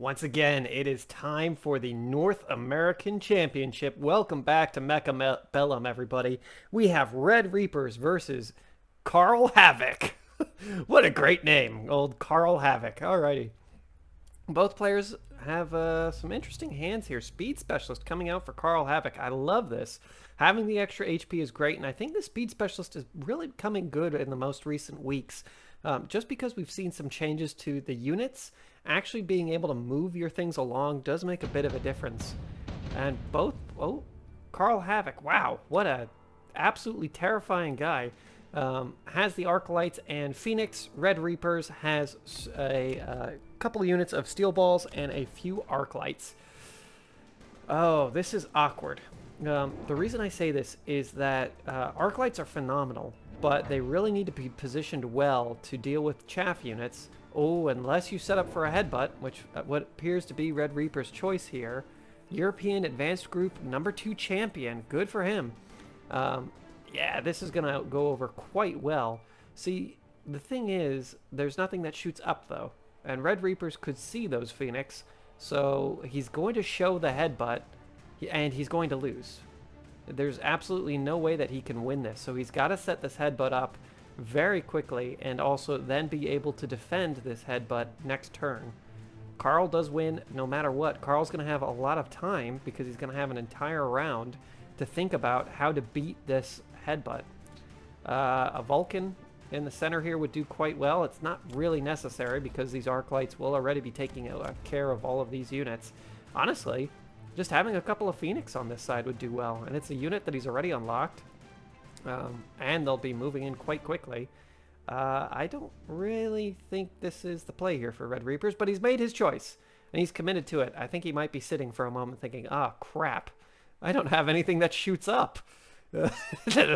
Once again, it is time for the North American Championship. Welcome back to Mechabellum, everybody. We have RedReaperz versus Karl Havoc. What a great name, old Karl Havoc. Alrighty. Both players have some interesting hands here. Speed Specialist coming out for Karl Havoc. I love this. Having the extra HP is great, and I think the Speed Specialist is really becoming good in the most recent weeks. Just because we've seen some changes to the units, actually being able to move your things along does make a bit of a difference. And Karl Havoc, wow, what a absolutely terrifying guy. Has the arc lights and Phoenix. RedReaperz has a couple of units of steel balls and a few arc lights. Oh, this is awkward. The reason I say this is that arc lights are phenomenal, but they really need to be positioned well to deal with chaff units. Oh, unless you set up for a headbutt, which what appears to be RedReaperz's choice here. European Advanced Group number 2 champion. Good for him. Yeah, this is going to go over quite well. See, the thing is, there's nothing that shoots up, though. And RedReaperz could see those Phoenix, so he's going to show the headbutt, and he's going to lose. There's absolutely no way that he can win this, so he's got to set this headbutt up very quickly, and also then be able to defend this headbutt next turn. Karl does win no matter what. Karl's going to have a lot of time, because he's going to have an entire round to think about how to beat this headbutt. A Vulcan in the center here would do quite well. It's not really necessary because these arc lights will already be taking care of all of these units. Honestly, just having a couple of Phoenix on this side would do well, and it's a unit that he's already unlocked, and they'll be moving in quite quickly. I don't really think this is the play here for RedReaperz, but he's made his choice, and he's committed to it. I think he might be sitting for a moment thinking, ah, crap, I don't have anything that shoots up.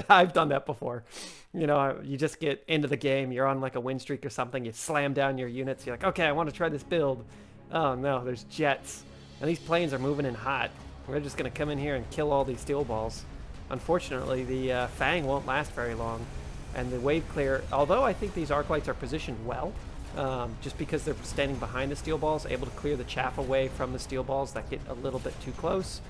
I've done that before. You know, you just get into the game, you're on like a win streak or something, you slam down your units, you're like, okay, I want to try this build. Oh no, there's jets. And these planes are moving in hot. We're just going to come in here and kill all these steel balls. Unfortunately, the Fang won't last very long. And the wave clear, although I think these arc lights are positioned well, just because they're standing behind the steel balls, able to clear the chaff away from the steel balls that get a little bit too close.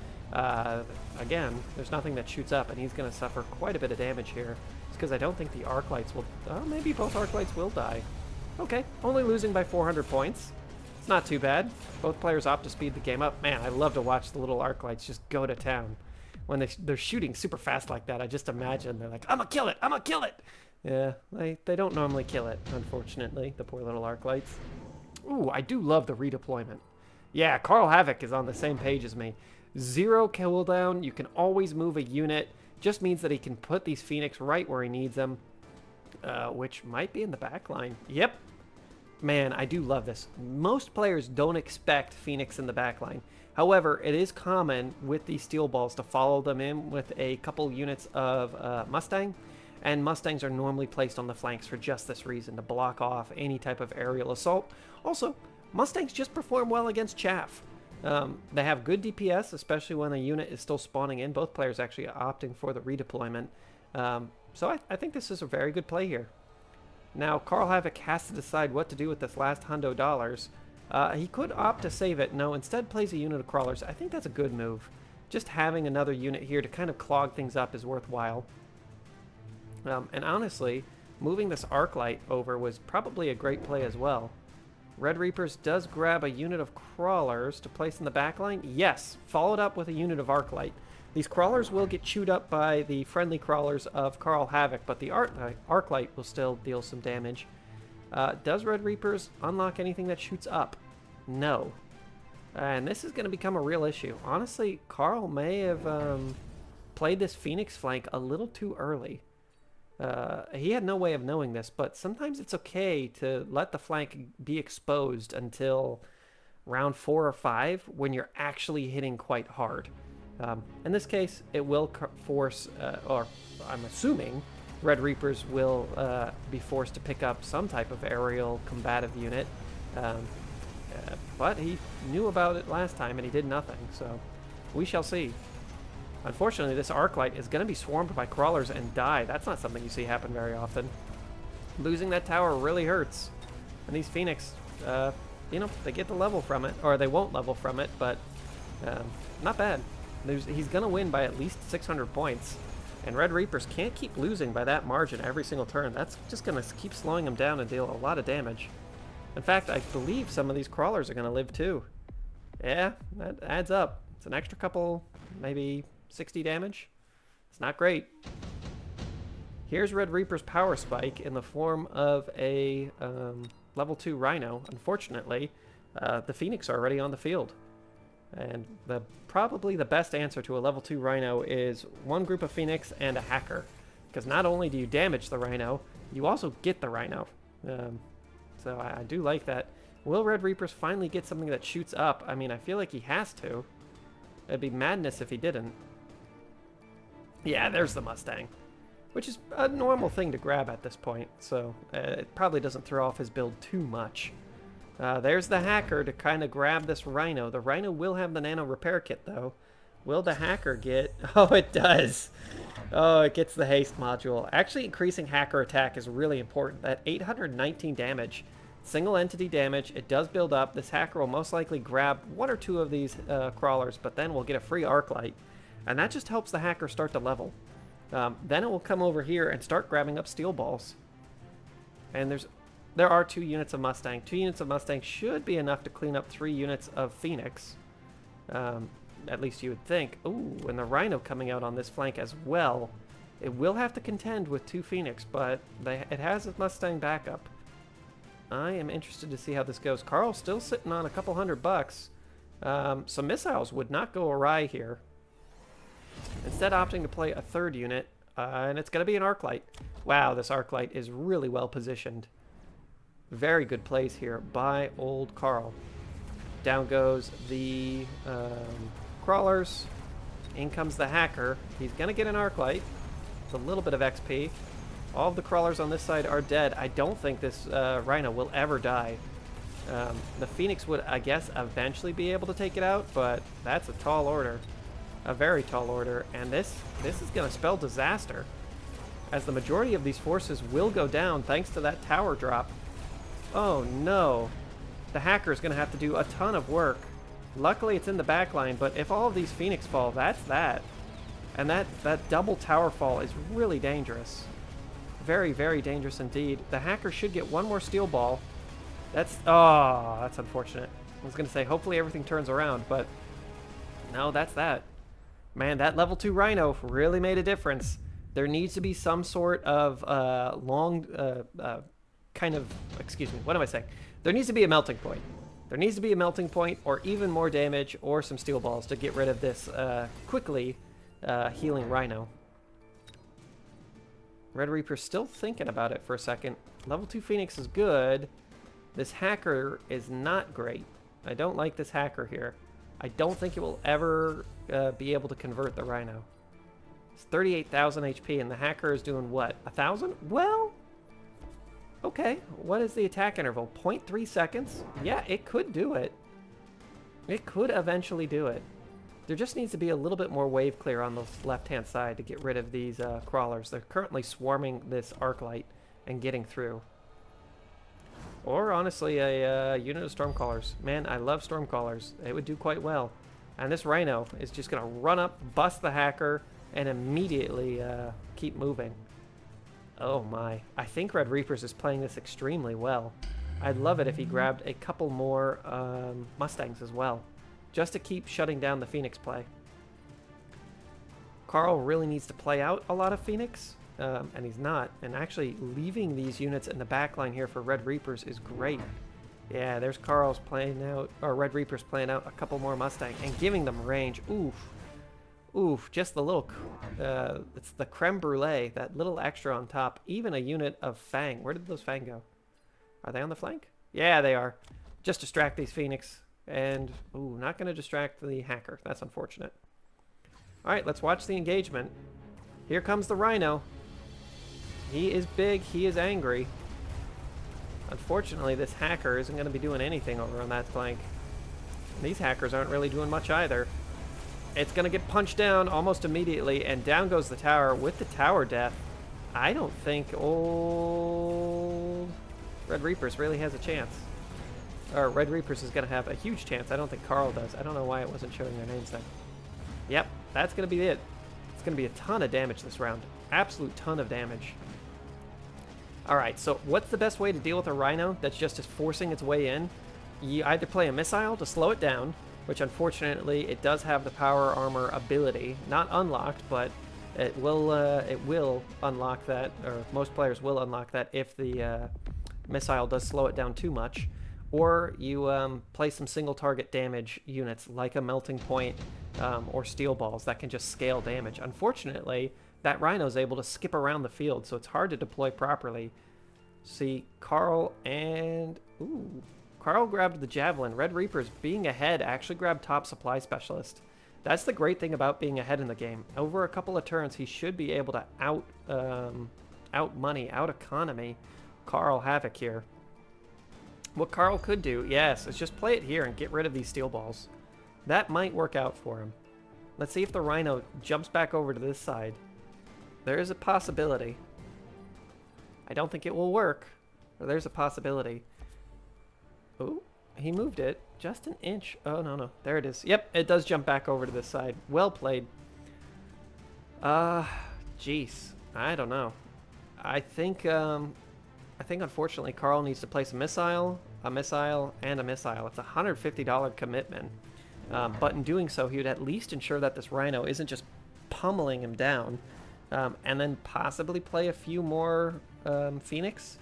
Again, there's nothing that shoots up, and he's going to suffer quite a bit of damage here. It's because I don't think the arc lights will... maybe both arc lights will die. Okay, only losing by 400 points. It's not too bad. Both players opt to speed the game up. Man, I love to watch the little arc lights just go to town. When they're shooting super fast like that, I just imagine they're like, I'm gonna kill it! I'm gonna kill it! Yeah, they don't normally kill it, unfortunately, the poor little arc lights. Ooh, I do love the redeployment. Yeah, Karl Havoc is on the same page as me. 0 cooldown, you can always move a unit. Just means that he can put these Phoenix right where he needs them, which might be in the back line. Yep. Man, I do love this. Most players don't expect Phoenix in the back line. However, it is common with these steel balls to follow them in with a couple units of Mustang, and Mustangs are normally placed on the flanks for just this reason, to block off any type of aerial assault. Also, Mustangs just perform well against chaff. They have good DPS, especially when a unit is still spawning in. Both players actually are opting for the redeployment. So I think this is a very good play here. Now, Karl Havoc has to decide what to do with this last $100. He could opt to save it. No, instead plays a unit of crawlers. I think that's a good move. Just having another unit here to kind of clog things up is worthwhile. And honestly, moving this arc light over was probably a great play as well. RedReaperz does grab a unit of crawlers to place in the back line. Yes, followed up with a unit of arc light. These crawlers will get chewed up by the friendly crawlers of Karl Havoc, but the arc light will still deal some damage. Does RedReaperz unlock anything that shoots up? No. And this is going to become a real issue. Honestly, Karl may have played this Phoenix flank a little too early. He had no way of knowing this, but sometimes it's okay to let the flank be exposed until round 4 or 5 when you're actually hitting quite hard. In this case, it will force, or I'm assuming, RedReaperz will be forced to pick up some type of aerial combative unit. But he knew about it last time and he did nothing, so we shall see. Unfortunately, this arc light is going to be swarmed by crawlers and die. That's not something you see happen very often. Losing that tower really hurts. And these Phoenix, you know, they get the level from it, or they won't level from it, but not bad. He's going to win by at least 600 points. And RedReaperz can't keep losing by that margin every single turn. That's just going to keep slowing him down and deal a lot of damage. In fact, I believe some of these crawlers are going to live too. Yeah, that adds up. It's an extra couple, maybe 60 damage. It's not great. Here's RedReaperz's power spike in the form of a level 2 Rhino. Unfortunately, the Phoenix are already on the field. And probably the best answer to a level 2 Rhino is one group of Phoenix and a Hacker. Because not only do you damage the Rhino, you also get the Rhino. So I do like that. Will RedReaperzz finally get something that shoots up? I mean, I feel like he has to. It'd be madness if he didn't. Yeah, there's the Mustang. Which is a normal thing to grab at this point. So it probably doesn't throw off his build too much. There's the Hacker to kind of grab this Rhino. The Rhino will have the Nano Repair Kit, though. Will the Hacker get... Oh, it does! Oh, it gets the Haste module. Actually, increasing Hacker attack is really important. That 819 damage, single entity damage, it does build up. This Hacker will most likely grab one or two of these crawlers, but then we'll get a free Arc Light. And that just helps the Hacker start to level. Then it will come over here and start grabbing up Steel Balls. And there are 2 units of Mustang. 2 units of Mustang should be enough to clean up 3 units of Phoenix. At least you would think. Ooh, and the Rhino coming out on this flank as well. It will have to contend with 2 Phoenix, but it has a Mustang backup. I am interested to see how this goes. Karl's still sitting on a couple $100. Some missiles would not go awry here. Instead opting to play a 3rd unit, and it's going to be an Arc Light. Wow, this Arc Light is really well positioned. Very good plays here by old Karl. Down goes the crawlers. In comes the Hacker. He's going to get an Arc Light. It's a little bit of XP. All of the crawlers on this side are dead. I don't think this Rhino will ever die. The Phoenix would, I guess, eventually be able to take it out, but that's a tall order. A very tall order. And this is going to spell disaster, as the majority of these forces will go down thanks to that tower drop. Oh no. The Hacker is going to have to do a ton of work. Luckily it's in the back line, but if all of these Phoenix fall, that's that. And that double tower fall is really dangerous. Very, very dangerous indeed. The Hacker should get one more Steel Ball. That's unfortunate. I was going to say, hopefully everything turns around, but no, that's that. Man, that level 2 Rhino really made a difference. There needs to be some sort of what am I saying? There needs to be a melting point. There needs to be a melting point, or even more damage, or some Steel Balls to get rid of this quickly healing Rhino. RedReaperzz still thinking about it for a second. Level 2 Phoenix is good. This Hacker is not great. I don't like this Hacker here. I don't think it will ever be able to convert the Rhino. It's 38,000 HP, and the Hacker is doing what? 1,000? Well, okay. What is the attack interval? 0.3 seconds? Yeah, it could do it. It could eventually do it. There just needs to be a little bit more wave clear on the left-hand side to get rid of these crawlers. They're currently swarming this Arc Light and getting through. Or, honestly, a unit of Stormcallers. Man, I love Stormcallers. It would do quite well. And this Rhino is just going to run up, bust the Hacker, and immediately keep moving. Oh my. I think RedReaperzz is playing this extremely well. I'd love it if he grabbed a couple more Mustangs as well, just to keep shutting down the Phoenix play. Karl really needs to play out a lot of Phoenix, and he's not. And actually leaving these units in the back line here for RedReaperzz is great. Yeah, there's Karl's playing out, or RedReaperzz playing out a couple more Mustang and giving them range. Oof. Oof, just the little, it's the creme brulee, that little extra on top. Even a unit of Fang. Where did those Fang go? Are they on the flank? Yeah, they are. Just distract these Phoenix. And, ooh, not going to distract the Hacker. That's unfortunate. All right, let's watch the engagement. Here comes the Rhino. He is big. He is angry. Unfortunately, this Hacker isn't going to be doing anything over on that flank. These Hackers aren't really doing much either. It's going to get punched down almost immediately, and down goes the tower with the tower death. I don't think old RedReaperzz really has a chance. or RedReaperz is going to have a huge chance. I don't think Karl does. I don't know why it wasn't showing their names there. Yep, that's going to be it. It's going to be a ton of damage this round. Absolute ton of damage. Alright, so what's the best way to deal with a Rhino that's just forcing its way in? You either play a missile to slow it down, which unfortunately it does have the power armor ability. Not unlocked, but it will unlock that, or most players will unlock that if the missile does slow it down too much. Or you play some single target damage units like a melting point or steel balls that can just scale damage. Unfortunately, that Rhino is able to skip around the field, so it's hard to deploy properly. See, Karl and... Ooh, Karl grabbed the Javelin. RedReaperz, being ahead, actually grabbed top supply specialist. That's the great thing about being ahead in the game. Over a couple of turns, he should be able to out-economy Karl Havoc here. What Karl could do, yes, is just play it here and get rid of these steel balls. That might work out for him. Let's see if the Rhino jumps back over to this side. There is a possibility. I don't think it will work, but there's a possibility. Oh, he moved it just an inch. Oh, no. There it is. Yep, it does jump back over to this side. Well played. Jeez. I don't know. I think unfortunately Karl needs to place a missile, and a missile. It's a $150 commitment. But in doing so, he would at least ensure that this Rhino isn't just pummeling him down. And then possibly play a few more Phoenix.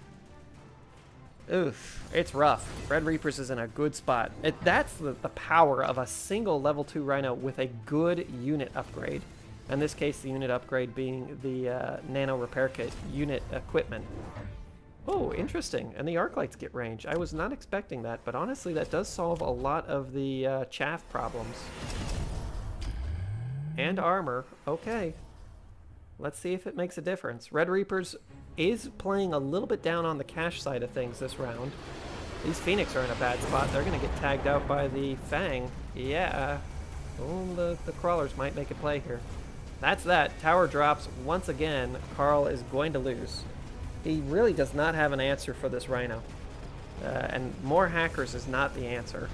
Oof, it's rough. RedReaperz is in a good spot. That's the power of a single level 2 Rhino with a good unit upgrade. In this case, the unit upgrade being the Nano Repair Kit unit equipment. Oh, interesting. And the arc lights get range. I was not expecting that, but honestly, that does solve a lot of the chaff problems. And armor. Okay. Let's see if it makes a difference. RedReaperz is playing a little bit down on the cash side of things this round. These Phoenix are in a bad spot. They're going to get tagged out by the Fang. Yeah. Oh, the crawlers might make a play here. That's that. Tower drops once again. Karl is going to lose. He really does not have an answer for this Rhino. And more hackers is not the answer.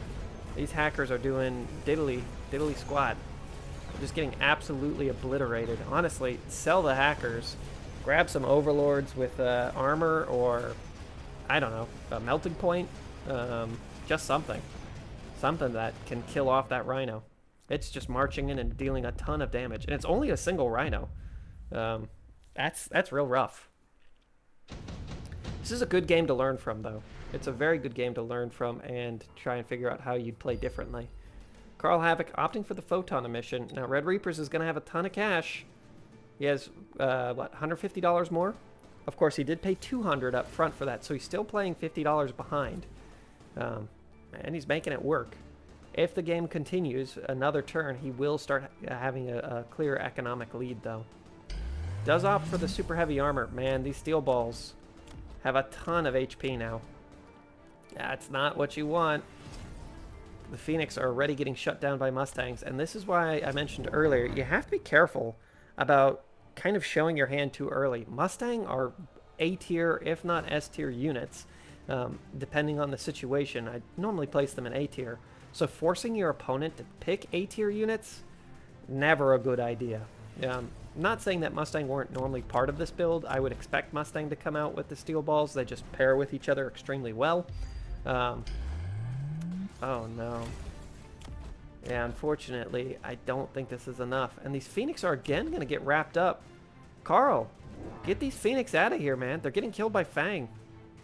These hackers are doing diddly squat. Just getting absolutely obliterated. Honestly, sell the hackers. Grab some overlords with armor or, I don't know, a melting point. Just something. Something that can kill off that Rhino. It's just marching in and dealing a ton of damage. And it's only a single Rhino. That's real rough. This is a good game to learn from, though. It's a very good game to learn from and try and figure out how you'd play differently. Karl Havoc opting for the Photon emission. Now, RedReaperz is going to have a ton of cash. He has, what, $150 more? Of course, he did pay $200 up front for that, so he's still playing $50 behind. And he's making it work. If the game continues another turn, he will start having a clear economic lead, though. Does opt for the super heavy armor. Man, these steel balls have a ton of HP now. That's not what you want. The Phoenix are already getting shut down by Mustangs, and this is why I mentioned earlier, you have to be careful about kind of showing your hand too early. Mustang are A-tier, if not S-tier units, depending on the situation. I normally place them in A-tier. So forcing your opponent to pick A-tier units, never a good idea. Not saying that Mustang weren't normally part of this build. I would expect Mustang to come out with the steel balls. They just pair with each other extremely well. Oh no. Yeah, unfortunately, I don't think this is enough. And these Phoenix are again going to get wrapped up. Karl, get these Phoenix out of here, man. They're getting killed by Fang.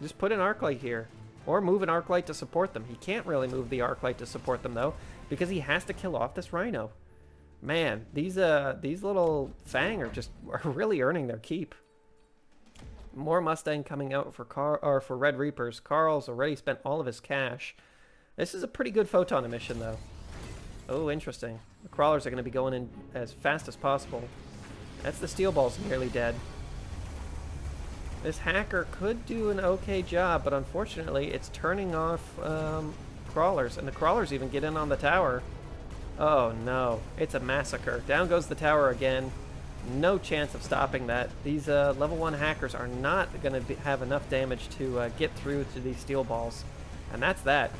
Just put an arc light here. Or move an arc light to support them. He can't really move the arc light to support them, though, because he has to kill off this Rhino. Man, these little Fang are really earning their keep. More Mustang coming out for for RedReaperz. Karl's already spent all of his cash. This is a pretty good photon emission, though. Oh, interesting. The crawlers are going to be going in as fast as possible. That's the steel balls nearly dead. This hacker could do an okay job, but unfortunately, it's turning off crawlers, and the crawlers even get in on the tower. Oh no, it's a massacre. Down goes the tower again. No chance of stopping that. These level 1 hackers are not going to have enough damage to get through to these steel balls. And that's that.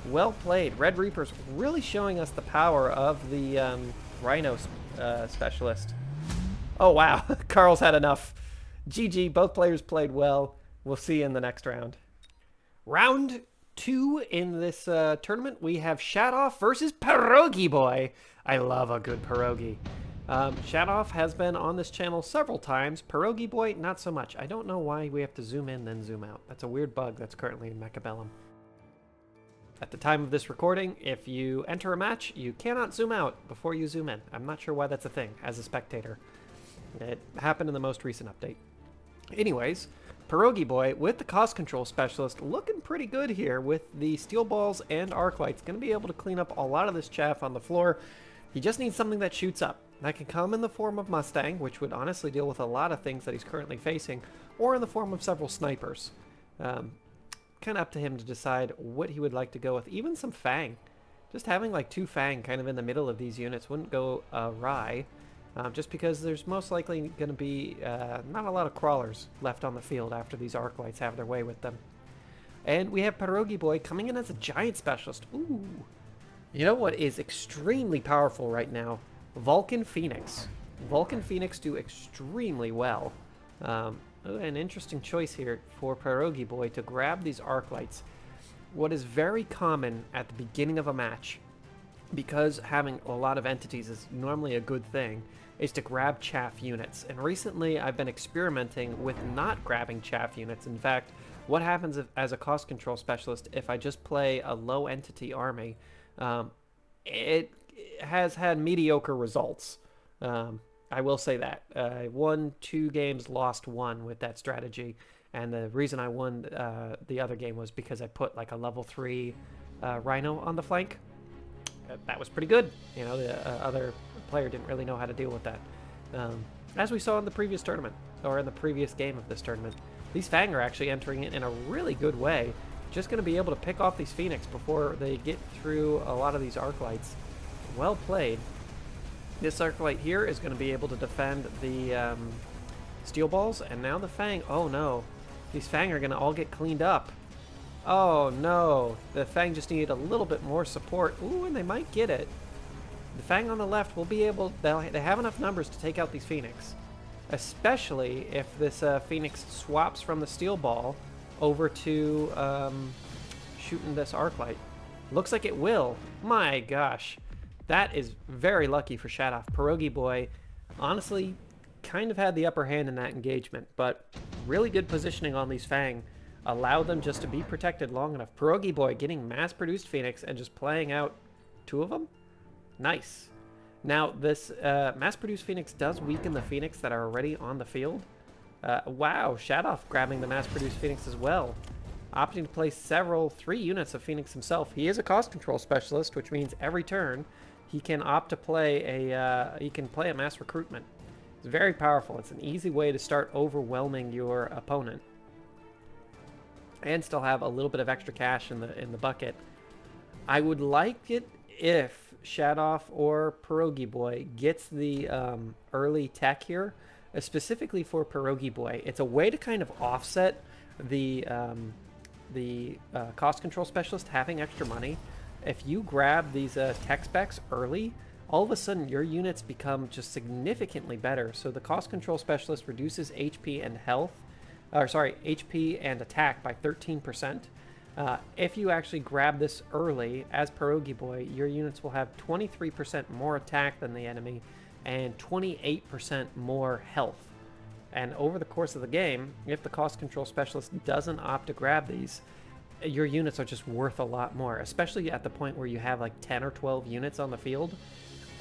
Well played. RedReaperz really showing us the power of the Rhino specialist. Oh, wow. Karl's had enough. GG. Both players played well. We'll see you in the next round. Round 2 in this tournament, we have Shadoff versus pierogiboy. I love a good pierogi. Shadoff has been on this channel several times. pierogiboy, not so much. I don't know why we have to zoom in then zoom out. That's a weird bug that's currently in Mechabellum. At the time of this recording, if you enter a match, you cannot zoom out before you zoom in. I'm not sure why that's a thing as a spectator. It happened in the most recent update. Anyways, pierogiboy with the cost control specialist looking pretty good here with the steel balls and arc lights. Going to be able to clean up a lot of this chaff on the floor. He just needs something that shoots up. That can come in the form of Mustang, which would honestly deal with a lot of things that he's currently facing, or in the form of several snipers. Kind of up to him to decide what he would like to go with. Even some Fang. Just having like 2 Fang kind of in the middle of these units wouldn't go awry. Just because there's most likely going to be not a lot of crawlers left on the field after these arc lights have their way with them. And we have pierogiboy coming in as a giant specialist. Ooh. You know what is extremely powerful right now? Vulcan Phoenix. Vulcan Phoenix do extremely well. An interesting choice here for pierogiboy to grab these arc lights. What is very common at the beginning of a match, because having a lot of entities is normally a good thing, is to grab chaff units. And recently I've been experimenting with not grabbing chaff units. In fact, what happens as a cost control specialist if I just play a low entity army? It has had mediocre results. I will say that. I won 2 games, lost 1 with that strategy. And the reason I won the other game was because I put like a level 3 Rhino on the flank. That was pretty good. You know, the other player didn't really know how to deal with that. As we saw in the previous tournament, or in the previous game of this tournament, these Fang are actually entering it in a really good way. Just going to be able to pick off these Phoenix before they get through a lot of these arc lights. Well played. This arc light here is going to be able to defend the steel balls, and now the Fang. Oh no, these Fang are going to all get cleaned up. Oh no, the Fang just needed a little bit more support. Ooh, and they might get it. The Fang on the left will be able, they have enough numbers to take out these Phoenix. Especially if this Phoenix swaps from the steel ball over to shooting this arc light. Looks like it will. My gosh. That is very lucky for Shadoff. pierogiboy honestly kind of had the upper hand in that engagement, but really good positioning on these Fang allowed them just to be protected long enough. pierogiboy getting mass-produced Phoenix and just playing out 2 of them? Nice. Now, this mass-produced Phoenix does weaken the Phoenix that are already on the field. Wow, Shadoff grabbing the mass-produced Phoenix as well. Opting to play 3 units of Phoenix himself. He is a cost control specialist, which means every turn he can opt to play a mass recruitment. It's very powerful. It's an easy way to start overwhelming your opponent and still have a little bit of extra cash in the bucket. I would like it if Shadoff or pierogiboy gets the early tech here, specifically for pierogiboy. It's a way to kind of offset the cost control specialist having extra money. If you grab these tech specs early, all of a sudden your units become just significantly better. So the cost control specialist reduces HP and health, HP and attack by 13%. If you actually grab this early as pierogiboy, your units will have 23% more attack than the enemy and 28% more health. And over the course of the game, if the cost control specialist doesn't opt to grab these, your units are just worth a lot more, especially at the point where you have like 10 or 12 units on the field.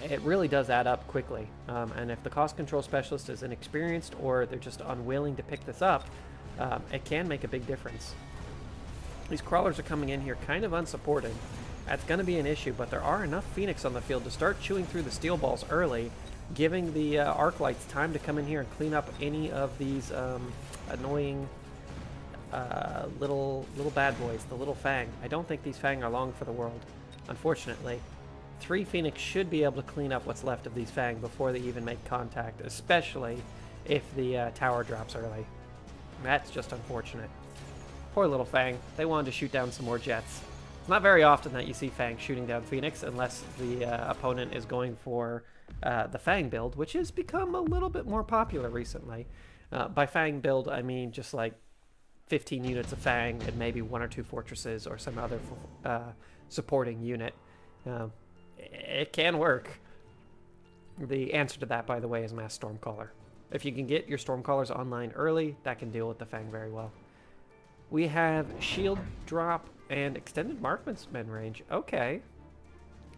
It really does add up quickly. And if the cost control specialist is inexperienced or they're just unwilling to pick this up, it can make a big difference. These crawlers are coming in here kind of unsupported. That's going to be an issue, but there are enough Phoenix on the field to start chewing through the steel balls early, giving the arc lights time to come in here and clean up any of these annoying little bad boys, the little Fang. I don't think these Fang are long for the world, unfortunately. 3 Phoenix should be able to clean up what's left of these Fang before they even make contact, especially if the tower drops early. That's just unfortunate. Poor little Fang. They wanted to shoot down some more jets. It's not very often that you see Fang shooting down Phoenix unless the opponent is going for the Fang build, which has become a little bit more popular recently. By Fang build, I mean just like 15 units of Fang and maybe 1 or 2 fortresses or some other supporting unit. It can work. The answer to that, by the way, is Mass Stormcaller. If you can get your Stormcallers online early, that can deal with the Fang very well. We have Shield Drop and Extended Marksman range. Okay.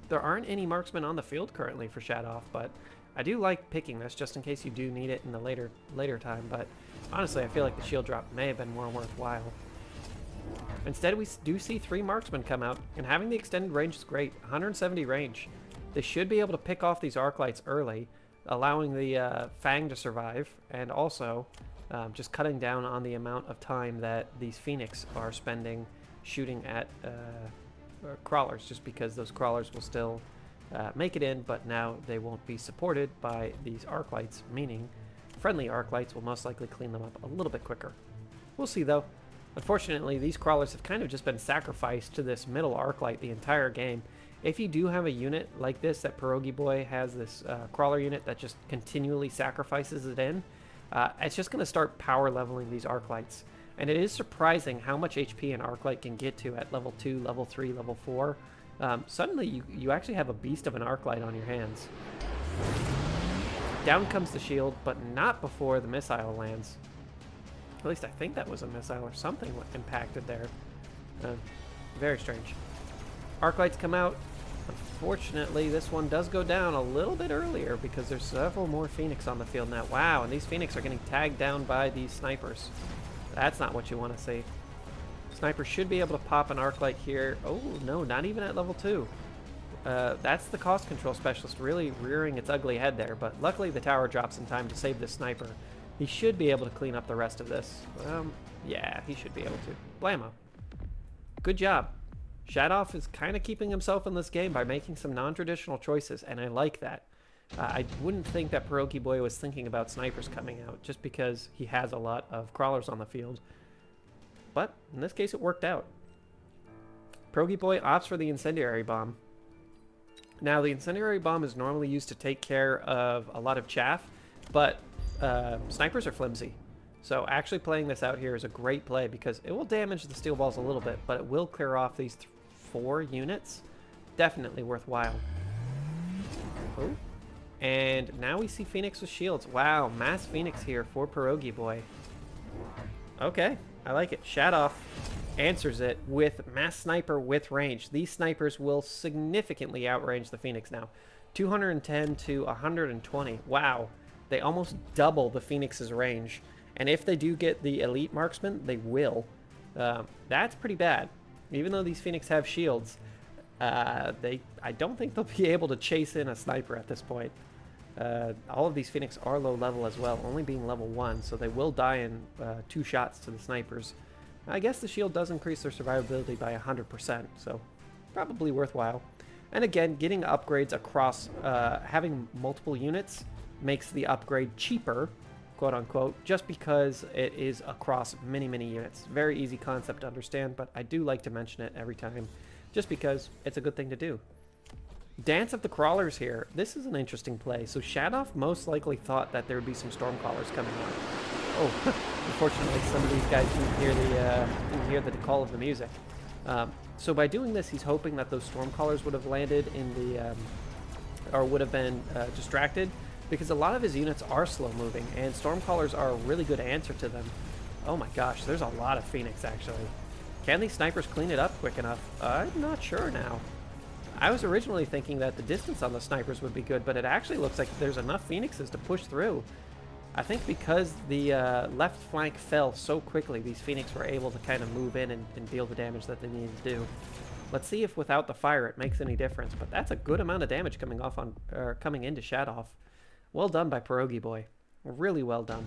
There aren't any marksmen on the field currently for Shadoff, but I do like picking this just in case you do need it in the later time, but honestly, I feel like the Shield Drop may have been more worthwhile. Instead, we do see 3 marksmen come out, and having the extended range is great. 170 range. They should be able to pick off these arc lights early, allowing the Fang to survive, and also just cutting down on the amount of time that these Phoenix are spending shooting at crawlers, just because those crawlers will still make it in, but now they won't be supported by these arc lights, meaning friendly arc lights will most likely clean them up a little bit quicker. We'll see though. Unfortunately, these crawlers have kind of just been sacrificed to this middle arc light the entire game. If you do have a unit like this, that pierogiboy has this crawler unit that just continually sacrifices it in, it's just going to start power leveling these arc lights. And it is surprising how much HP an arc light can get to at level 2, level 3, level 4. Suddenly you actually have a beast of an arc light on your hands. Down comes the shield, but not before the missile lands. At least I think that was a missile or something impacted there. Very strange. Arc lights come out. Unfortunately, this one does go down a little bit earlier because there's several more Phoenix on the field now. Wow, and these Phoenix are getting tagged down by these snipers. That's not what you want to see. Sniper should be able to pop an arc light here. Oh, no, not even at level 2. That's the cost control specialist really rearing its ugly head there, but luckily the tower drops in time to save this sniper. He should be able to clean up the rest of this. Yeah, he should be able to. Blammo. Good job. Shadoff is kind of keeping himself in this game by making some non-traditional choices, and I like that. I wouldn't think that pierogiboy was thinking about snipers coming out just because he has a lot of crawlers on the field. But in this case, it worked out. pierogiboy opts for the incendiary bomb. Now, the incendiary bomb is normally used to take care of a lot of chaff, but snipers are flimsy. So actually playing this out here is a great play because it will damage the steel balls a little bit, but it will clear off these 4 units. Definitely worthwhile. Oh. And now we see Phoenix with shields. Wow, mass Phoenix here for pierogiboy. Okay, I like it. Shadoff answers it with mass sniper with range. These snipers will significantly outrange the Phoenix now. 210 to 120. Wow, they almost double the Phoenix's range. And if they do get the elite marksman, they will. That's pretty bad. Even though these Phoenix have shields, I don't think they'll be able to chase in a sniper at this point. All of these Phoenix are low level as well, only being level 1, so they will die in 2 shots to the snipers. I guess the shield does increase their survivability by 100%, so probably worthwhile. And again, getting upgrades across, having multiple units makes the upgrade cheaper, quote unquote, just because it is across many units. Very easy concept to understand, but I do like to mention it every time, just because it's a good thing to do. Dance of the Crawlers here. This is an interesting play. So Shadoff most likely thought that there would be some Stormcallers coming out. Oh, unfortunately, some of these guys didn't hear the call of the music. So by doing this, he's hoping that those Stormcallers would have landed in the, or would have been distracted, because a lot of his units are slow moving, and Stormcallers are a really good answer to them. Oh my gosh, there's a lot of Phoenix actually. Can these snipers clean it up quick enough? I'm not sure now. I was originally thinking that the distance on the snipers would be good, but it actually looks like there's enough Phoenixes to push through. I think because the left flank fell so quickly, these Phoenix were able to kind of move in and deal the damage that they needed to do. Let's see if without the fire it makes any difference, but that's a good amount of damage coming off on, coming into Shadoff. Well done by pierogiboy. Really well done.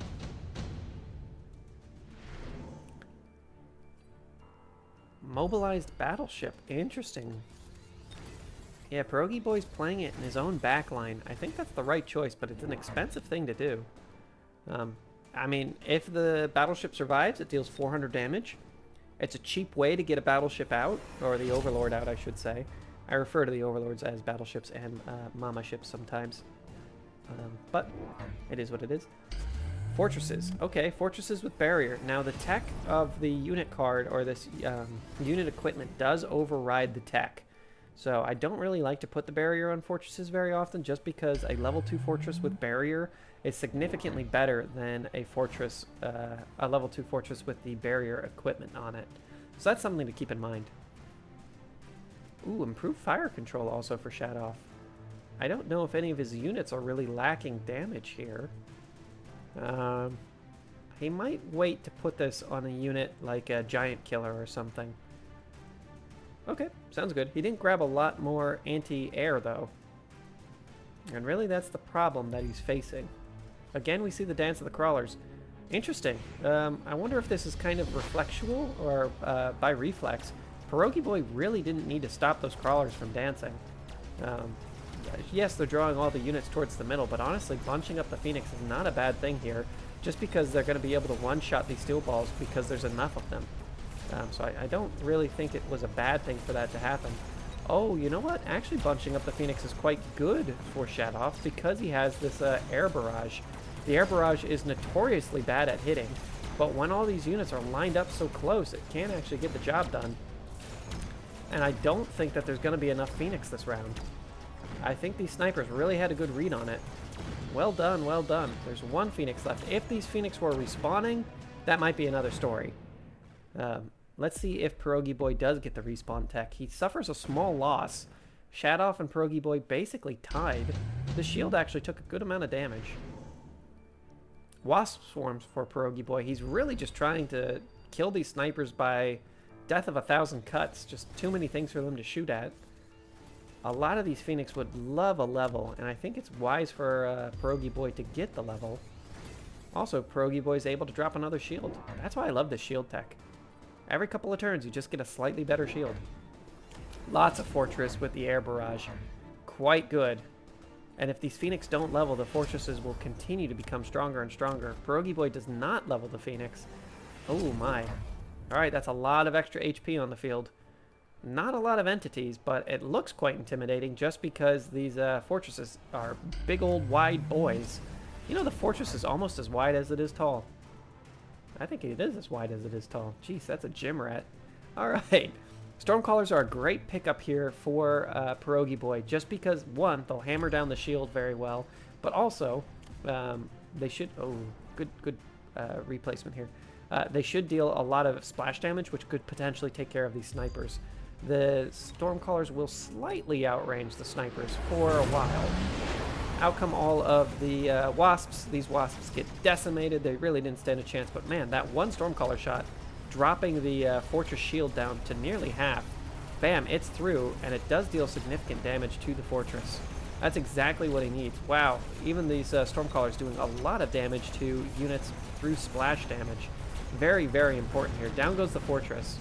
Mobilized battleship. Interesting. Yeah, pierogiboy's playing it in his own backline. I think that's the right choice, but it's an expensive thing to do. I mean, if the battleship survives, it deals 400 damage. It's a cheap way to get a battleship out, or the Overlord out, I should say. I refer to the Overlords as battleships and mama ships sometimes. But it is what it is. Fortresses. Okay, fortresses with barrier. Now, the tech of the unit card, or this unit equipment, does override the tech. So I don't really like to put the barrier on fortresses very often, just because a level 2 fortress with barrier is significantly better than a fortress, a level 2 fortress with the barrier equipment on it. So that's something to keep in mind. Ooh, improved fire control also for Shadoff. I don't know if any of his units are really lacking damage here. He might wait to put this on a unit like a Giant Killer or something. Okay, sounds good. He didn't grab a lot more anti-air, though. And really, that's the problem that he's facing. Again, we see the Dance of the Crawlers. Interesting. I wonder if this is kind of reflexual or by reflex. Pierogiboy really didn't need to stop those crawlers from dancing. Yes, they're drawing all the units towards the middle, but honestly, bunching up the Phoenix is not a bad thing here, just because they're going to be able to one-shot these steel balls because there's enough of them. So I don't really think it was a bad thing for that to happen. Oh, you know what? Actually, bunching up the Phoenix is quite good for Shadoff because he has this air barrage. The air barrage is notoriously bad at hitting, but when all these units are lined up so close, it can actually get the job done. And I don't think that there's going to be enough Phoenix this round. I think these snipers really had a good read on it. Well done, well done. There's one Phoenix left. If these Phoenix were respawning, that might be another story. Let's see if Pierogiboy does get the respawn tech. He suffers a small loss. Shadoff and Pierogiboy basically tied. The shield actually took a good amount of damage. Wasp swarms for Pierogiboy. He's really just trying to kill these snipers by death of 1,000 cuts. Just too many things for them to shoot at. A lot of these Phoenix would love a level, and I think it's wise for Pierogiboy to get the level. Also, Pierogiboy is able to drop another shield. That's why I love this shield tech. Every couple of turns, you just get a slightly better shield. Lots of fortress with the air barrage. Quite good. And if these Phoenix don't level, the fortresses will continue to become stronger and stronger. Pierogiboy does not level the Phoenix. Oh my. Alright, that's a lot of extra HP on the field. Not a lot of entities, but it looks quite intimidating just because these fortresses are big old wide boys. You know, the fortress is almost as wide as it is tall. I think it is as wide as it is tall. Jeez, that's a gym rat. Alright. Stormcallers are a great pickup here for Pierogiboy just because, one, they'll hammer down the shield very well, but also they should... Oh, good replacement here. They should deal a lot of splash damage, which could potentially take care of these snipers. The Stormcallers will slightly outrange the snipers for a while. Out come all of the wasps. These wasps get decimated. They really didn't stand a chance, but man, that one Stormcaller shot, dropping the fortress shield down to nearly half. Bam, it's through, and it does deal significant damage to the fortress. That's exactly what he needs. Wow, even these Stormcallers doing a lot of damage to units through splash damage. Very, very important here. Down goes the fortress.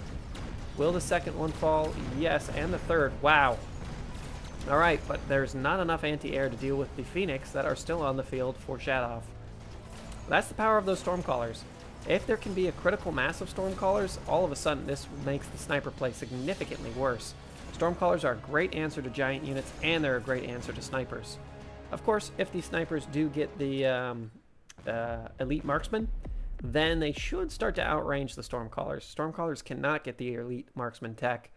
Will the second one fall? Yes, and the third. Wow. All right, but there's not enough anti-air to deal with the Phoenix that are still on the field for Shadoff. That's the power of those Stormcallers. If there can be a critical mass of Stormcallers, all of a sudden this makes the sniper play significantly worse. Stormcallers are a great answer to giant units, and they're a great answer to snipers. Of course, if these snipers do get the elite marksman, then they should start to outrange the Stormcallers. Stormcallers cannot get the elite marksman tech.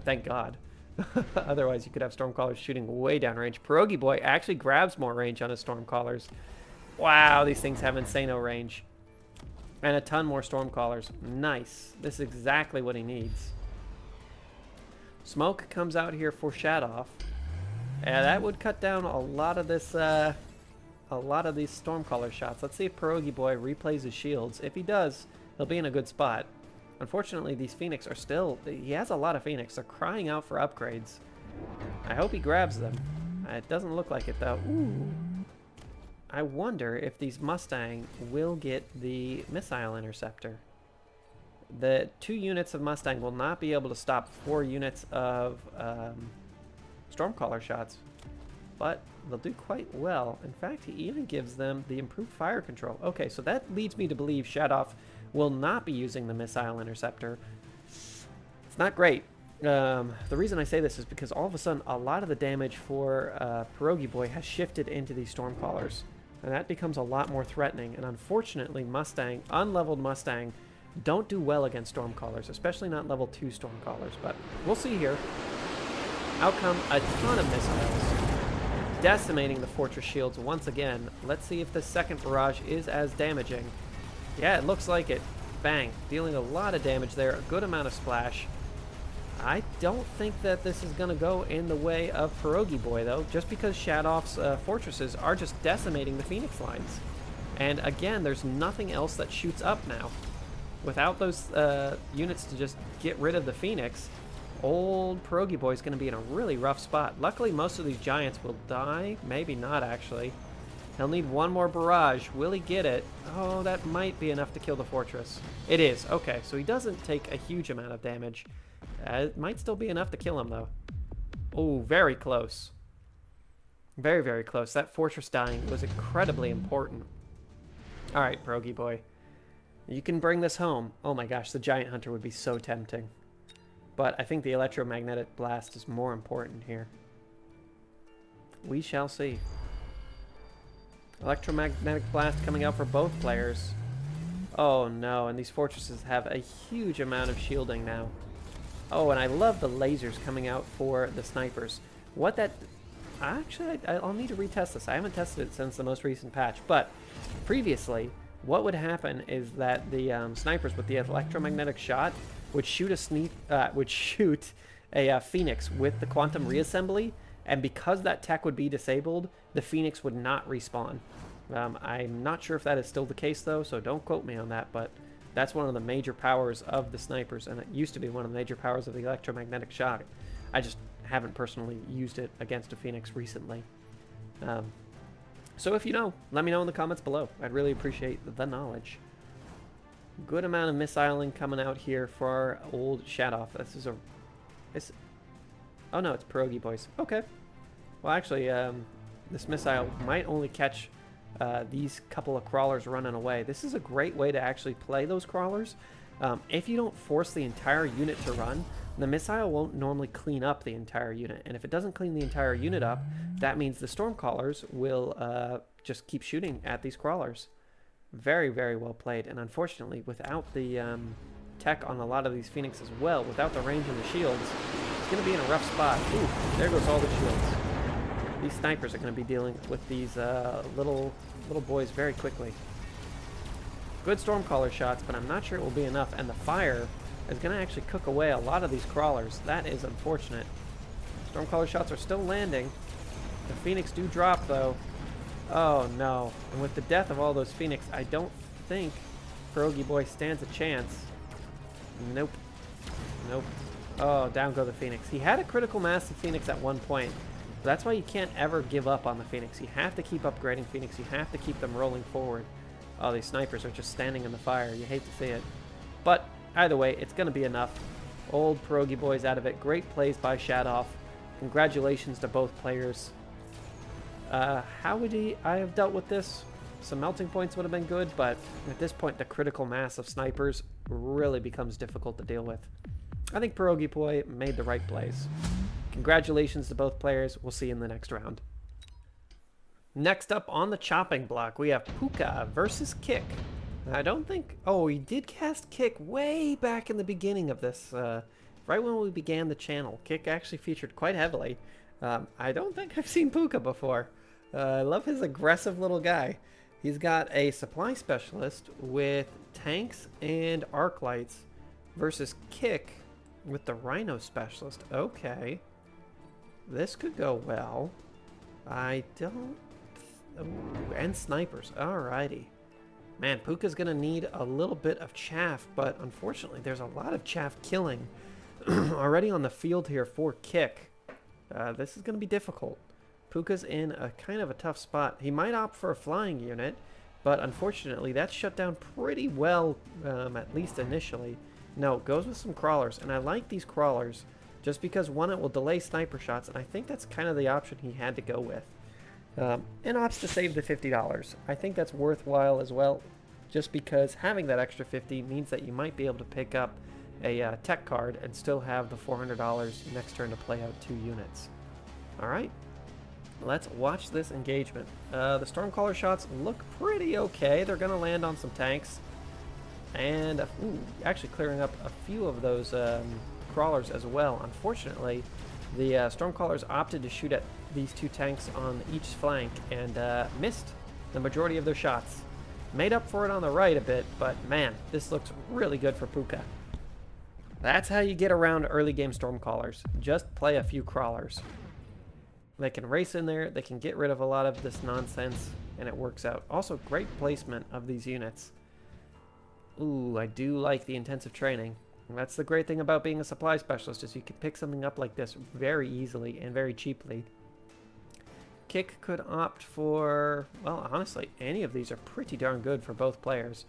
Thank God. Otherwise, you could have Stormcallers shooting way downrange. Pierogiboy actually grabs more range on his Stormcallers. Wow, these things have insano range. And a ton more Stormcallers. Nice. This is exactly what he needs. Smoke comes out here for Shadoff. And that would cut down a lot of this, a lot of these Stormcaller shots. Let's see if Pierogiboy replays his shields. If he does, he'll be in a good spot. Unfortunately, these Phoenix are still... He has a lot of Phoenix. They're crying out for upgrades. I hope he grabs them. It doesn't look like it, though. Ooh. I wonder if these Mustang will get the missile interceptor. The 2 units of Mustang will not be able to stop 4 units of Stormcaller shots. But they'll do quite well. In fact, he even gives them the improved fire control. Okay, so that leads me to believe Shadoff will not be using the missile interceptor. It's not great. The reason I say this is because all of a sudden a lot of the damage for pierogiboy has shifted into these Stormcallers, and that becomes a lot more threatening. And unfortunately, unleveled Mustang don't do well against Stormcallers, especially not level 2 Stormcallers, but we'll see here. Out come a ton of missiles, decimating the fortress shields once again. Let's see if the second barrage is as damaging. Yeah, it looks like it. Bang, dealing a lot of damage there, a good amount of splash. I don't think that this is going to go in the way of pierogiboy, though, just because Shadoff's fortresses are just decimating the Phoenix lines. And again, there's nothing else that shoots up now. Without those units to just get rid of the Phoenix, old pierogiboy is going to be in a really rough spot. Luckily, most of these giants will die. Maybe not, actually. He'll need one more barrage. Will he get it? Oh, that might be enough to kill the fortress. It is. Okay, so he doesn't take a huge amount of damage. It might still be enough to kill him, though. Oh, very close. Very, very close. That fortress dying was incredibly important. All right, pierogiboy. You can bring this home. Oh my gosh, the giant hunter would be so tempting. But I think the electromagnetic blast is more important here. We shall see. Electromagnetic blast coming out for both players. Oh no, and these fortresses have a huge amount of shielding now. Oh, and I love the lasers coming out for the snipers. What that... Actually, I'll need to retest this. I haven't tested it since the most recent patch. But previously, what would happen is that the snipers with the electromagnetic shot would shoot a Phoenix with the quantum reassembly, and because that tech would be disabled, the Phoenix would not respawn. I'm not sure if that is still the case, though, so don't quote me on that, but that's one of the major powers of the snipers, and it used to be one of the major powers of the electromagnetic shock. I just haven't personally used it against a Phoenix recently. So if you know, let me know in the comments below. I'd really appreciate the knowledge. Good amount of missiling coming out here for our old Shadoff. This is oh no, it's pierogiboys. Okay. Well, actually, this missile might only catch these couple of crawlers running away. This is a great way to actually play those crawlers. If you don't force the entire unit to run, the missile won't normally clean up the entire unit. And if it doesn't clean the entire unit up, that means the Stormcallers will just keep shooting at these crawlers. Very, very well played. And unfortunately, without the tech on a lot of these Phoenix as well, without the range and the shields, it's going to be in a rough spot. Ooh, there goes all the shields. These snipers are going to be dealing with these little boys very quickly. Good Stormcaller shots, but I'm not sure it will be enough. And the fire is going to actually cook away a lot of these crawlers. That is unfortunate. Stormcaller shots are still landing. The Phoenix do drop, though. Oh, no. And with the death of all those Phoenix, I don't think pierogiboy stands a chance. Nope. Nope. Oh, down go the Phoenix. He had a critical mass of Phoenix at one point. But that's why you can't ever give up on the Phoenix. You have to keep upgrading Phoenix. You have to keep them rolling forward. Oh, these snipers are just standing in the fire. You hate to see it. But either way, it's going to be enough. Old pierogiboy's out of it. Great plays by Shadoff. Congratulations to both players. How would I have dealt with this? Some melting points would have been good, but at this point, the critical mass of snipers really becomes difficult to deal with. I think pierogiboy made the right plays. Congratulations to both players. We'll see you in the next round. Next up on the chopping block, we have Poca versus Kiic. I don't think... Oh, he did cast Kiic way back in the beginning of this. Right when we began the channel. Kiic actually featured quite heavily. I don't think I've seen Poca before. I love his aggressive little guy. He's got a supply specialist with tanks and arc lights versus Kiic with the rhino specialist. Okay. This could go well. I don't... Ooh, and snipers. Alrighty. Man, Puka's going to need a little bit of chaff, but unfortunately there's a lot of chaff killing already on the field here for Kiic. This is going to be difficult. Puka's in a kind of a tough spot. He might opt for a flying unit, but unfortunately that's shut down pretty well, at least initially. No, goes with some crawlers, and I like these crawlers just because, one, it will delay sniper shots, and I think that's kind of the option he had to go with. And opts to save the $50. I think that's worthwhile as well, just because having that extra 50 means that you might be able to pick up a tech card and still have the $400 next turn to play out 2 units. All right, let's watch this engagement. The Stormcaller shots look pretty okay. They're going to land on some tanks. And actually clearing up a few of those crawlers as well. Unfortunately, the Stormcallers opted to shoot at these 2 tanks on each flank and missed the majority of their shots. Made up for it on the right a bit, but man, this looks really good for Poca. That's how you get around early game Stormcallers. Just play a few crawlers. They can race in there, they can get rid of a lot of this nonsense, and it works out. Also, great placement of these units. Ooh, I do like the intensive training. And that's the great thing about being a supply specialist, is you can pick something up like this very easily and very cheaply. Kiic could opt for, well, honestly, any of these are pretty darn good for both players.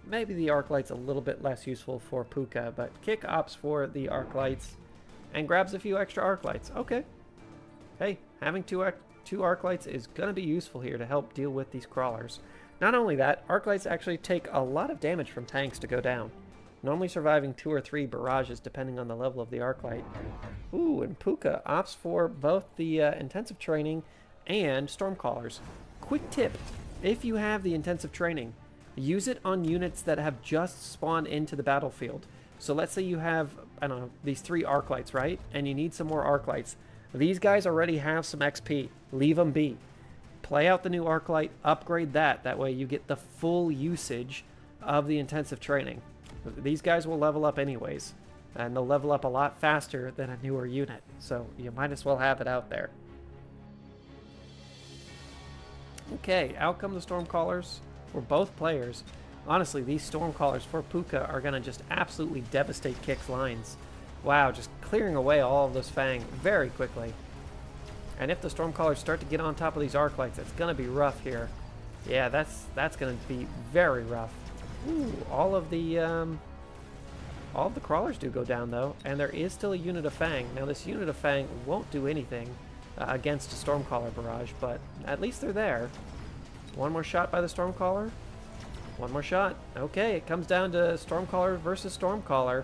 Maybe the arc light's a little bit less useful for Poca, but Kiic opts for the arc lights and grabs a few extra arc lights. Okay. Hey, having two arc lights is going to be useful here to help deal with these crawlers. Not only that, arc lights actually take a lot of damage from tanks to go down, normally surviving 2 or 3 barrages depending on the level of the arc light. Ooh, and Poca opts for both the intensive training and Stormcallers. Quick tip, if you have the intensive training, use it on units that have just spawned into the battlefield. So let's say you have, I don't know, these 3 arc lights, right? And you need some more arc lights. These guys already have some XP. Leave them be. Play out the new arc light, upgrade that. That way you get the full usage of the intensive training. These guys will level up anyways, and they'll level up a lot faster than a newer unit. So you might as well have it out there. Okay, out come the Stormcallers for both players. Honestly, these Stormcallers for Poca are going to just absolutely devastate Kiic's lines. Wow, just clearing away all of those Fang very quickly. And if the Stormcallers start to get on top of these arc lights, it's going to be rough here. Yeah, that's going to be very rough. Ooh, all of the crawlers do go down though, and there is still a unit of Fang. Now this unit of Fang won't do anything against a Stormcaller barrage, but at least they're there. One more shot by the Stormcaller. One more shot. Okay, it comes down to Stormcaller versus Stormcaller.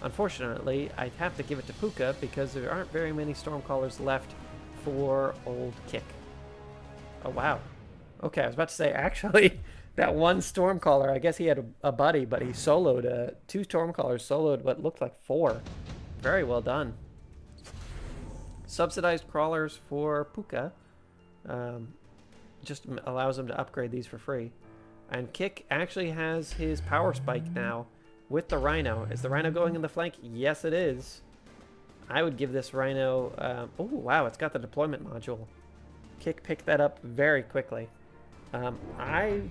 Unfortunately, I'd have to give it to Poca because there aren't very many Stormcallers left for old Kiic. Oh, wow. Okay, I was about to say, actually, that one Stormcaller, I guess he had a buddy, but he soloed, 2 Stormcallers soloed what looked like 4. Very well done. Subsidized crawlers for Poca. Just allows him to upgrade these for free. And Kiic actually has his power spike now with the Rhino. Is the Rhino going in the flank? Yes, it is. I would give this Rhino... oh, wow, it's got the deployment module. Kiic picked that up very quickly. I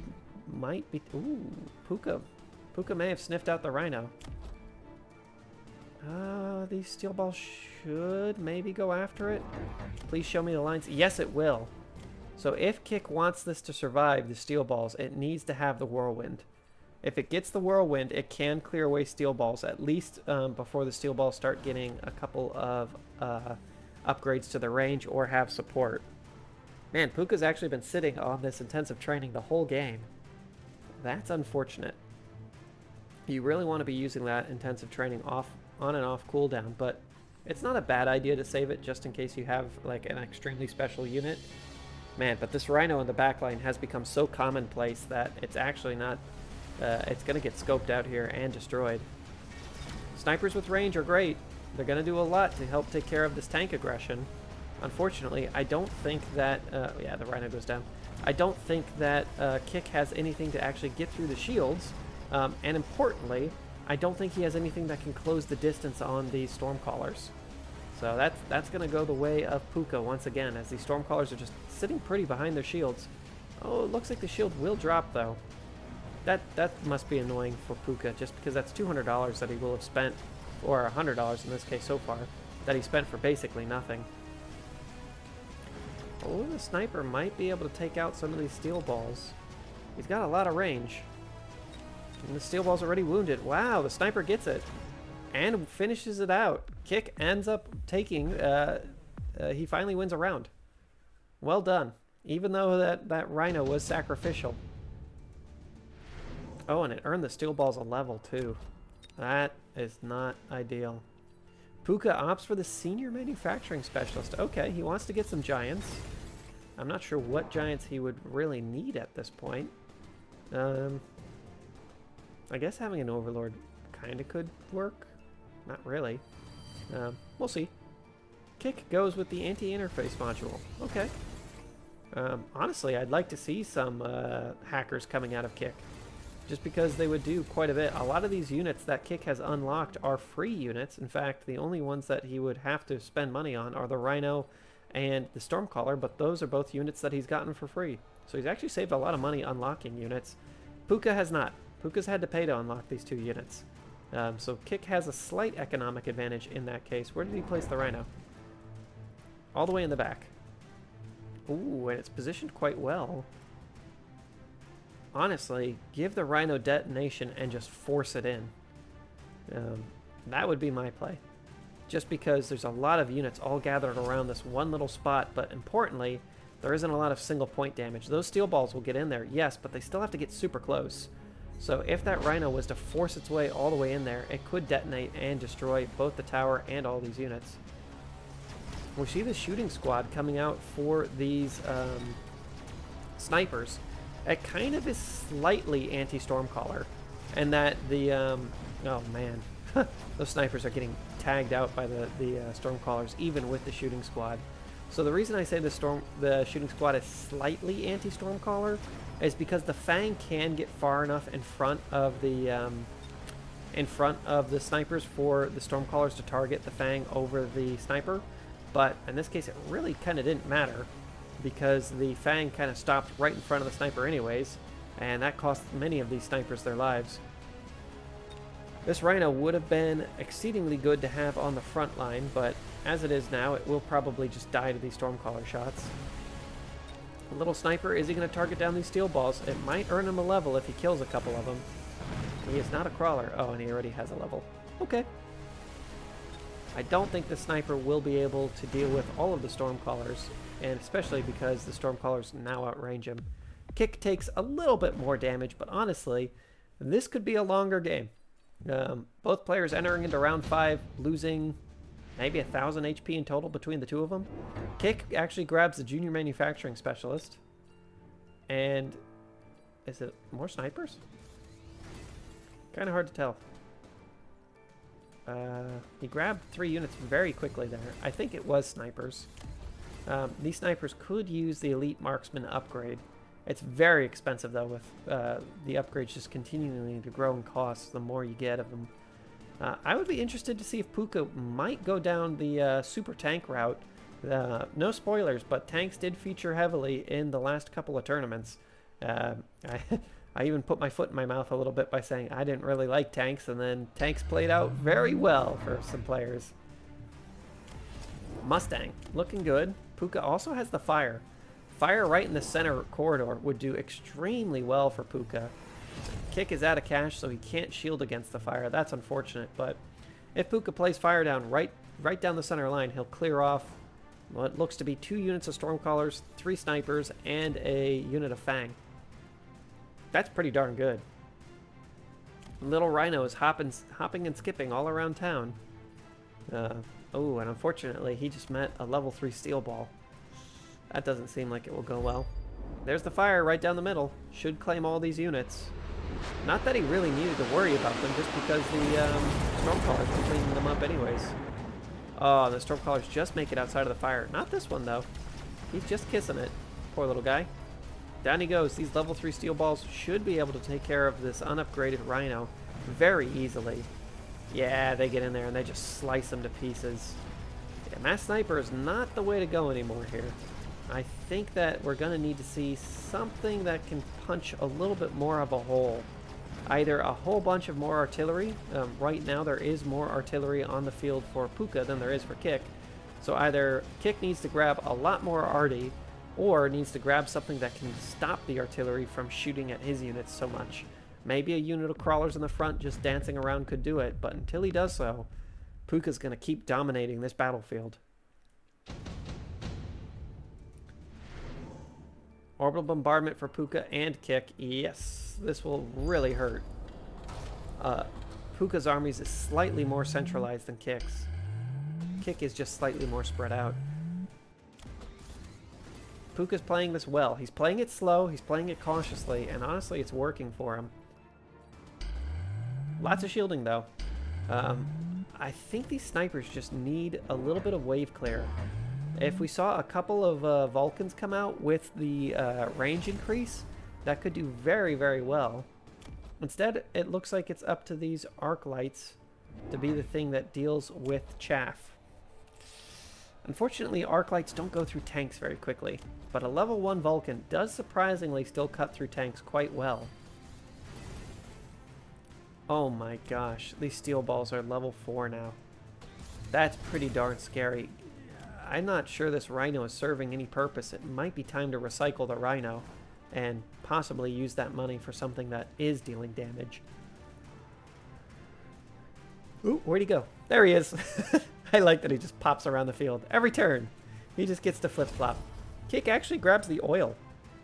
might be... Ooh, Poca. Poca may have sniffed out the Rhino. These steel balls should maybe go after it. Please show me the lines. Yes, it will. So if Kiic wants this to survive, the steel balls, it needs to have the whirlwind. If it gets the whirlwind, it can clear away steel balls, at least before the steel balls start getting a couple of upgrades to the range or have support. Man, Puka's actually been sitting on this intensive training the whole game. That's unfortunate. You really want to be using that intensive training on and off cooldown, but it's not a bad idea to save it just in case you have like an extremely special unit. Man, but this Rhino in the backline has become so commonplace that it's actually not... it's going to get scoped out here and destroyed. Snipers with range are great. They're going to do a lot to help take care of this tank aggression. Unfortunately, I don't think that... yeah, the Rhino goes down. I don't think that Kiic has anything to actually get through the shields. And importantly, I don't think he has anything that can close the distance on these Stormcallers. So that's going to go the way of Poca once again, as these Stormcallers are just sitting pretty behind their shields. Oh, it looks like the shield will drop, though. That must be annoying for Poca, just because that's $200 that he will have spent, or $100 in this case so far, that he spent for basically nothing. Oh, the sniper might be able to take out some of these steel balls. He's got a lot of range. And the steel ball's already wounded. Wow, the sniper gets it. And finishes it out. Kiic ends up taking... he finally wins a round. Well done. Even though that Rhino was sacrificial. Oh, and it earned the steel balls a level, too. That is not ideal. Poca opts for the senior manufacturing specialist. Okay, he wants to get some giants. I'm not sure what giants he would really need at this point. I guess having an overlord kind of could work. Not really. We'll see. Kiic goes with the anti-interface module. Okay. Honestly, I'd like to see some hackers coming out of Kiic, just because they would do quite a bit. A lot of these units that Kiic has unlocked are free units. In fact, the only ones that he would have to spend money on are the Rhino and the Stormcaller, but those are both units that he's gotten for free. So he's actually saved a lot of money unlocking units. Poca has not. Poca's had to pay to unlock these two units. So Kiic has a slight economic advantage in that case. Where did he place the Rhino? All the way in the back. Ooh, and it's positioned quite well. Honestly, give the Rhino detonation and just force it in. That would be my play. Just because there's a lot of units all gathered around this one little spot, but importantly, there isn't a lot of single point damage. Those steel balls will get in there, yes, but they still have to get super close. So if that Rhino was to force its way all the way in there, it could detonate and destroy both the tower and all these units. We see the shooting squad coming out for these snipers. It kind of is slightly anti-Stormcaller, and that the oh man, those snipers are getting tagged out by the Stormcallers, even with the shooting squad. So the reason I say the shooting squad is slightly anti-Stormcaller is because the Fang can get far enough in front of the snipers for the Stormcallers to target the Fang over the sniper. But in this case, it really kind of didn't matter, because the Fang kind of stopped right in front of the sniper anyways, and that cost many of these snipers their lives. This Rhino would have been exceedingly good to have on the front line, but as it is now, it will probably just die to these Stormcaller shots. A little sniper, is he going to target down these steel balls? It might earn him a level if he kills a couple of them. He is not a crawler. Oh, and he already has a level. Okay. I don't think the sniper will be able to deal with all of the Stormcallers, and especially because the Stormcallers now outrange him. Kiic takes a little bit more damage, but honestly, this could be a longer game. Both players entering into round 5, losing maybe 1,000 HP in total between the two of them. Kiic actually grabs the junior manufacturing specialist. And is it more snipers? Kind of hard to tell. He grabbed 3 units very quickly there. I think it was snipers. These snipers could use the elite marksman upgrade. It's very expensive though, with the upgrades just continuing to grow in cost the more you get of them. I would be interested to see if Poca might go down the super tank route. No spoilers, but tanks did feature heavily in the last couple of tournaments. I even put my foot in my mouth a little bit by saying I didn't really like tanks, and then tanks played out very well for some players. Mustang, looking good. Poca also has the fire. Fire right in the center corridor would do extremely well for Poca. Kiic is out of cash, so he can't shield against the fire. That's unfortunate, but if Poca plays fire down right down the center line, he'll clear off what looks to be 2 units of Stormcallers, 3 snipers, and a unit of Fang. That's pretty darn good. Little Rhino is hopping and skipping all around town. Oh, and unfortunately, he just met a level 3 steel ball. That doesn't seem like it will go well. There's the fire right down the middle. Should claim all these units. Not that he really needed to worry about them, just because the Stormcallers were cleaning them up anyways. Oh, the Stormcallers just make it outside of the fire. Not this one, though. He's just kissing it. Poor little guy. Down he goes. These level 3 steel balls should be able to take care of this unupgraded Rhino very easily. Yeah, they get in there and they just slice him to pieces. Yeah, Mass Sniper is not the way to go anymore here. I think that we're going to need to see something that can punch a little bit more of a hole. Either a whole bunch of more artillery. Right now there is more artillery on the field for Poca than there is for Kiic. So either Kiic needs to grab a lot more arty, or needs to grab something that can stop the artillery from shooting at his units so much. Maybe a unit of crawlers in the front just dancing around could do it, but until he does so, Poca's going to keep dominating this battlefield. Orbital bombardment for Poca and Kiic. Yes. this will really hurt. Poca's armies is slightly more centralized than Kiic's. Kiic is just slightly more spread out. Poca's playing this well. He's playing it slow, he's playing it cautiously, and honestly, it's working for him. Lots of shielding, though. I think these snipers just need a little bit of wave clear. If we saw a couple of Vulcans come out with the range increase, that could do very, very well. Instead, it looks like it's up to these arc lights to be the thing that deals with chaff. Unfortunately, arc lights don't go through tanks very quickly, but a level 1 Vulcan does surprisingly still cut through tanks quite well. Oh my gosh, these steel balls are level 4 now. That's pretty darn scary. I'm not sure this rhino is serving any purpose. It might be time to recycle the rhino and possibly use that money for something that is dealing damage. Ooh, where'd he go? There he is. I like that he just pops around the field. Every turn, he just gets to flip-flop. Kiic actually grabs the oil.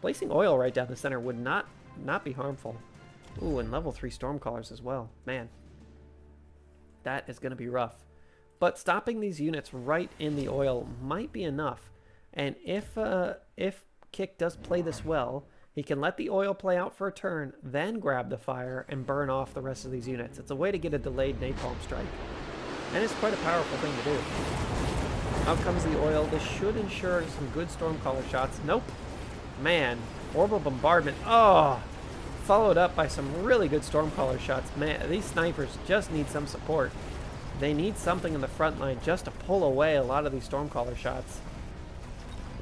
Placing oil right down the center would not be harmful. Ooh, and level 3 Stormcallers as well. Man, that is going to be rough. But stopping these units right in the oil might be enough. And if Kiic does play this well, he can let the oil play out for a turn, then grab the fire and burn off the rest of these units. It's a way to get a delayed napalm strike. And it's quite a powerful thing to do. Out comes the oil. This should ensure some good Stormcaller shots. Nope. Man, orbital bombardment. Oh! Followed up by some really good Stormcaller shots. Man, these snipers just need some support. They need something in the front line just to pull away a lot of these Stormcaller shots.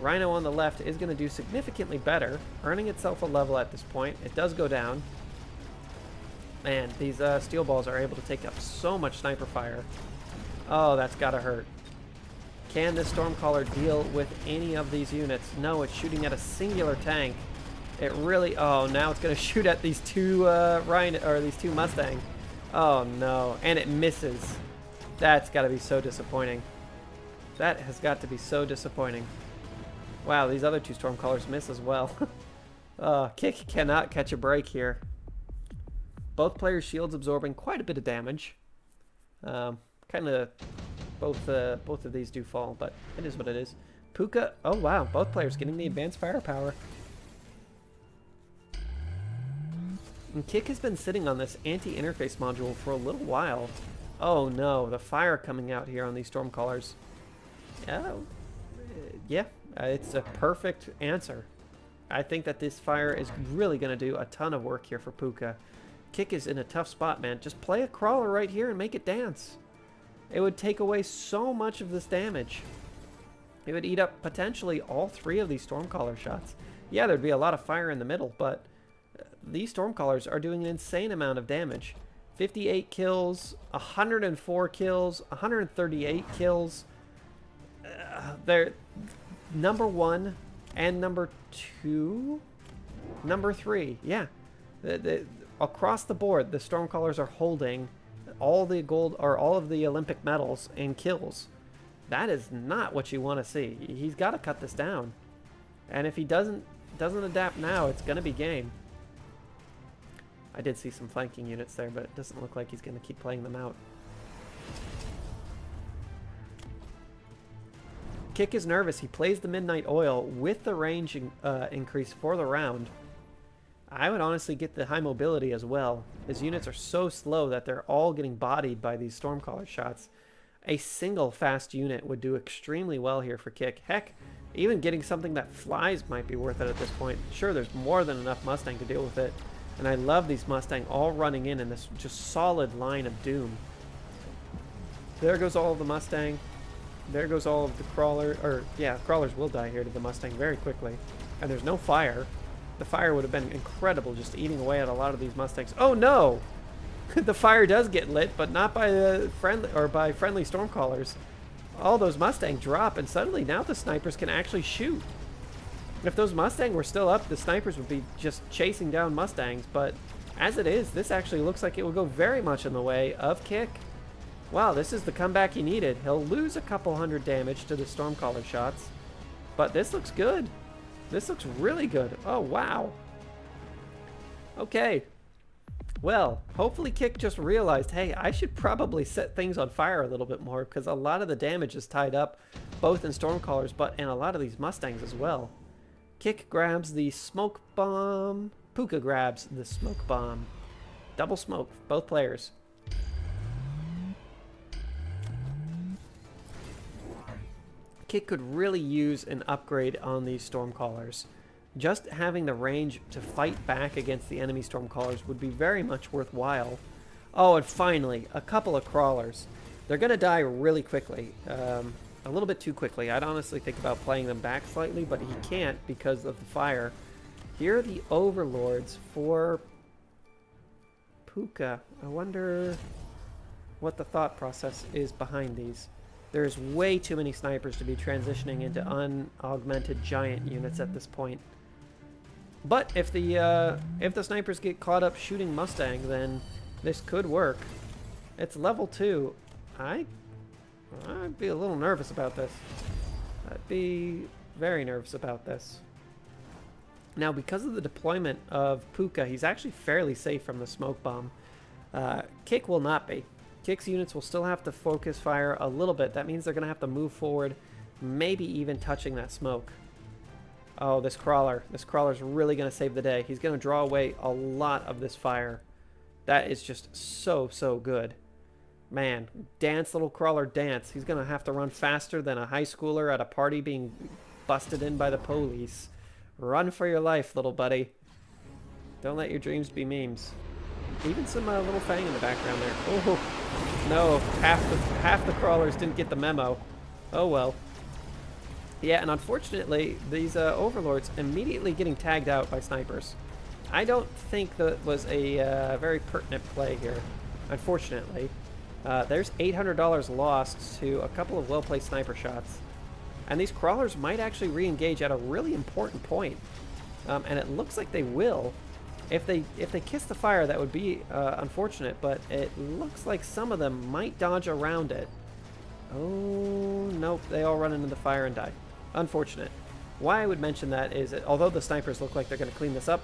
Rhino on the left is going to do significantly better, earning itself a level at this point. It does go down. Man, these steel balls are able to take up so much sniper fire. Oh, that's got to hurt. Can this Stormcaller deal with any of these units? No, it's shooting at a singular tank. It really... Oh, now it's going to shoot at these two Rhino, or these two Mustang. Oh, no. And it misses. That's got to be so disappointing. That has got to be so disappointing. Wow, these other two Stormcallers miss as well. Kiic cannot catch a break here. Both players' shields absorbing quite a bit of damage. Kind of both of these do fall, but it is what it is. Poca, oh wow, both players getting the advanced firepower. And Kiic has been sitting on this anti-interface module for a little while. Oh no, the fire coming out here on these Stormcallers. Yeah, it's a perfect answer. I think that this fire is really going to do a ton of work here for Poca. Kiic is in a tough spot, man. Just play a crawler right here and make it dance. It would take away so much of this damage. It would eat up potentially all 3 of these Stormcaller shots. Yeah, there'd be a lot of fire in the middle, but these Stormcallers are doing an insane amount of damage. 58 kills, 104 kills, 138 kills. They're number 1 and number 2, number 3. Yeah, across the board, the Stormcallers are holding all the gold or all of the Olympic medals and kills. That is not what you want to see. He's got to cut this down, and if he doesn't adapt now, it's going to be game. I did see some flanking units there, but it doesn't look like he's going to keep playing them out. Kiic is nervous. He plays the Midnight Oil with the range increase for the round. I would honestly get the high mobility as well. His units are so slow that they're all getting bodied by these Stormcaller shots. A single fast unit would do extremely well here for Kiic. Heck, even getting something that flies might be worth it at this point. Sure, there's more than enough Mustang to deal with it. And I love these Mustang all running in this just solid line of doom. There goes all of the Mustang. There goes all of the crawler, or yeah, crawlers will die here to the Mustang very quickly. And there's no fire. The fire would have been incredible, just eating away at a lot of these Mustangs. Oh no! The fire does get lit, but not by the friendly Stormcallers. All those Mustang drop, and suddenly now the snipers can actually shoot. If those Mustang were still up, the snipers would be just chasing down Mustangs, but as it is, this actually looks like it will go very much in the way of Kiic. Wow, this is the comeback he needed. He'll lose a couple hundred damage to the Stormcaller shots, but this looks good. This looks really good. Oh, wow. Okay. Well, hopefully Kiic just realized, hey, I should probably set things on fire a little bit more because a lot of the damage is tied up both in Stormcallers but in a lot of these Mustangs as well. Kiic grabs the smoke bomb. Poca grabs the smoke bomb. Double smoke, both players. Kiic could really use an upgrade on these Stormcallers. Just having the range to fight back against the enemy Stormcallers would be very much worthwhile. Oh, and finally, a couple of crawlers. They're going to die really quickly. A little bit too quickly. I'd honestly think about playing them back slightly, but he can't because of the fire. Here are the overlords for Poca. I wonder what the thought process is behind these. There's way too many snipers to be transitioning into unaugmented giant units at this point. But if the snipers get caught up shooting Mustang, then this could work. It's level 2. I'd be a little nervous about this. I'd be very nervous about this. Now, because of the deployment of Poca, he's actually fairly safe from the smoke bomb. Kiic will not be. Kiic's units will still have to focus fire a little bit. That means they're going to have to move forward, maybe even touching that smoke. Oh, this crawler. This crawler's really going to save the day. He's going to draw away a lot of this fire. That is just so, so good. Man, dance, little crawler, dance. He's going to have to run faster than a high schooler at a party being busted in by the police. Run for your life, little buddy. Don't let your dreams be memes. Even some little fang in the background there. Oh, no. Half the crawlers didn't get the memo. Oh, well. Yeah, and unfortunately, these overlords immediately getting tagged out by snipers. I don't think that was a very pertinent play here, unfortunately. There's $800 lost to a couple of well-placed sniper shots. And these crawlers might actually re-engage at a really important point. And it looks like they will. If they kiss the fire, that would be unfortunate, but it looks like some of them might dodge around it. Oh, nope, they all run into the fire and die. Unfortunate. Why I would mention that is that although the snipers look like they're going to clean this up,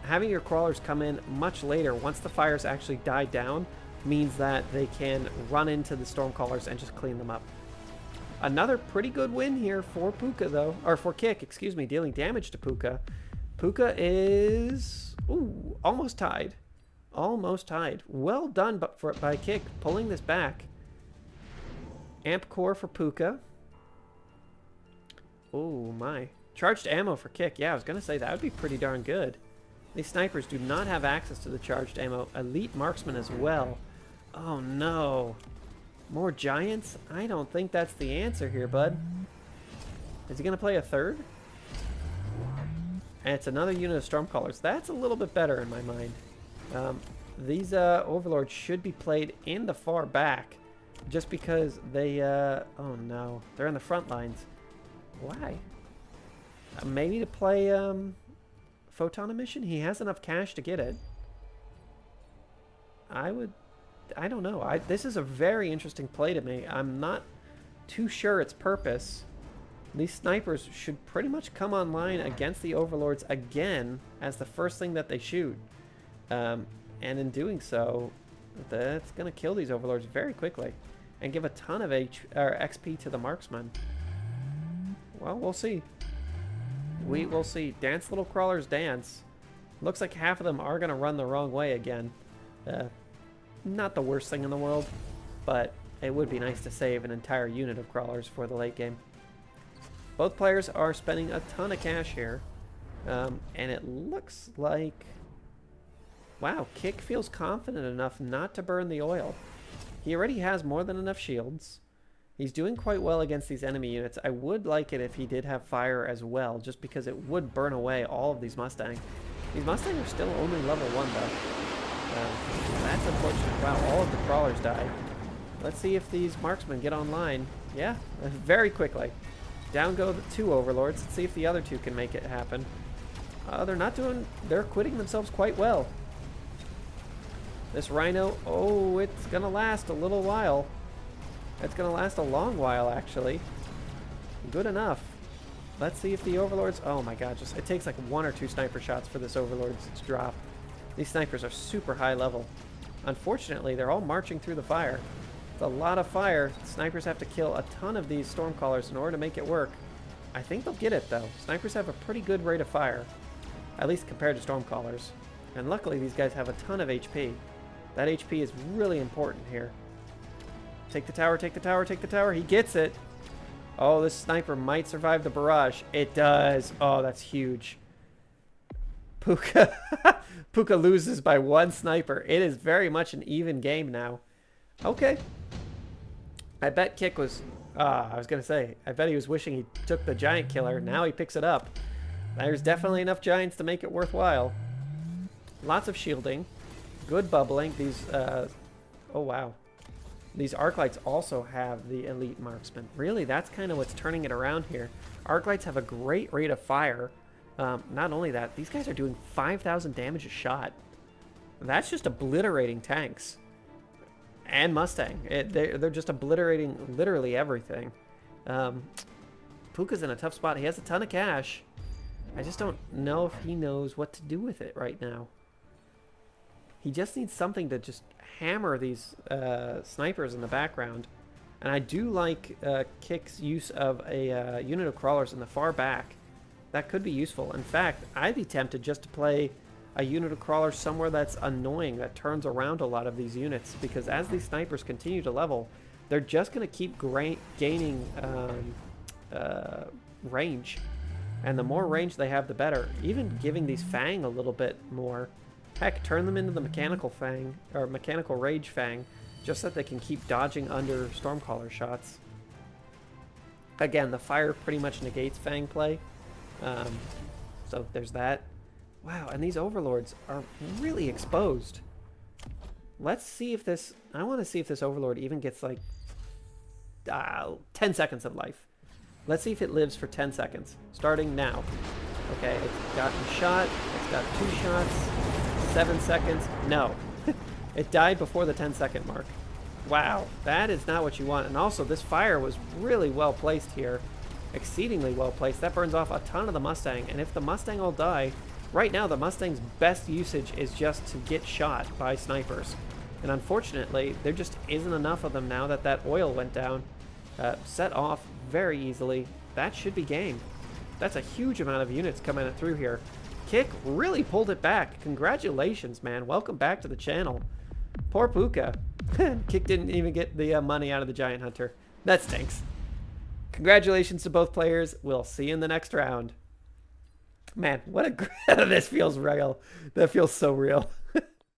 having your crawlers come in much later, once the fires actually die down, means that they can run into the Stormcallers and just clean them up. Another pretty good win here for Poca, though, or for Kiic, excuse me, dealing damage to Poca. Poca is almost tied. Almost tied. Well done by Kiic, pulling this back. Amp core for Poca. Oh my. Charged ammo for Kiic. Yeah, I was going to say that would be pretty darn good. These snipers do not have access to the charged ammo. Elite marksman as well. Oh no. More giants? I don't think that's the answer here, bud. Is he going to play a third? And it's another unit of Stormcallers. That's a little bit better in my mind. These Overlords should be played in the far back. Just because they... oh no. They're in the front lines. Why? Maybe to play Photon Emission? He has enough cash to get it. I don't know. This is a very interesting play to me. I'm not too sure its purpose. These snipers should pretty much come online against the Overlords again as the first thing that they shoot. And in doing so, that's going to kill these Overlords very quickly and give a ton of XP to the marksman. Well, we'll see. We will see. Dance, little crawlers, dance. Looks like half of them are going to run the wrong way again. Not the worst thing in the world, but it would be nice to save an entire unit of crawlers for the late game. Both players are spending a ton of cash here, and it looks like... Wow, Kiic feels confident enough not to burn the oil. He already has more than enough shields. He's doing quite well against these enemy units. I would like it if he did have fire as well, just because it would burn away all of these Mustangs. These Mustangs are still only level 1, though. That's unfortunate. Wow, all of the crawlers died. Let's see if these marksmen get online. Yeah, very quickly. Down go the 2 Overlords. Let's see if the other 2 can make it happen. They're not doing... They're acquitting themselves quite well. This Rhino, oh, it's going to last a little while. It's going to last a long while, actually. Good enough. Let's see if the Overlords... Oh my god, it takes like 1 or 2 sniper shots for this Overlord to drop. These snipers are super high level. Unfortunately, they're all marching through the fire. It's a lot of fire. Snipers have to kill a ton of these stormcallers in order to make it work. I think they'll get it, though. Snipers have a pretty good rate of fire, at least compared to stormcallers. And luckily, these guys have a ton of HP. That HP is really important here. Take the tower, take the tower, take the tower. He gets it. Oh, this sniper might survive the barrage. It does. Oh, that's huge. Poca. Poca loses by 1 sniper. It is very much an even game now. Okay. I bet Kiic was... I was going to say, I bet he was wishing he took the giant killer. Now he picks it up. There's definitely enough giants to make it worthwhile. Lots of shielding. Good bubbling. These... oh, wow. These arc lights also have the elite marksman. Really, that's kind of what's turning it around here. Arc lights have a great rate of fire. Not only that, these guys are doing 5,000 damage a shot. That's just obliterating tanks. And Mustang. They're just obliterating literally everything. Puka's in a tough spot. He has a ton of cash. I just don't know if he knows what to do with it right now. He just needs something to just hammer these snipers in the background. And I do like Kiic's use of a unit of crawlers in the far back. That could be useful. In fact, I'd be tempted just to play a unit of crawlers somewhere that's annoying, that turns around a lot of these units. Because as these snipers continue to level, they're just going to keep gaining range. And the more range they have, the better. Even giving these Fang a little bit more. Heck, turn them into the mechanical Fang, or mechanical Rage Fang, just so that they can keep dodging under Stormcaller shots. Again, the fire pretty much negates Fang play. So there's that. Wow, and these Overlords are really exposed. Let's see if this... I want to see if this Overlord even gets, like, 10 seconds of life. Let's see if it lives for 10 seconds. Starting now. Okay, it's gotten shot. It's got 2 shots. 7 seconds. No. It died before the 10-second mark. Wow, that is not what you want. And also, this fire was really well placed here. Exceedingly well placed. That burns off a ton of the Mustang. And if the Mustang will die... Right now, the Mustang's best usage is just to get shot by snipers. And unfortunately, there just isn't enough of them now that that oil went down. Set off very easily. That should be game. That's a huge amount of units coming through here. Kiic really pulled it back. Congratulations, man. Welcome back to the channel. Poor Poca. Kiic didn't even get the money out of the Giant Hunter. That stinks. Congratulations to both players. We'll see you in the next round. Man, what a... This feels real. That feels so real.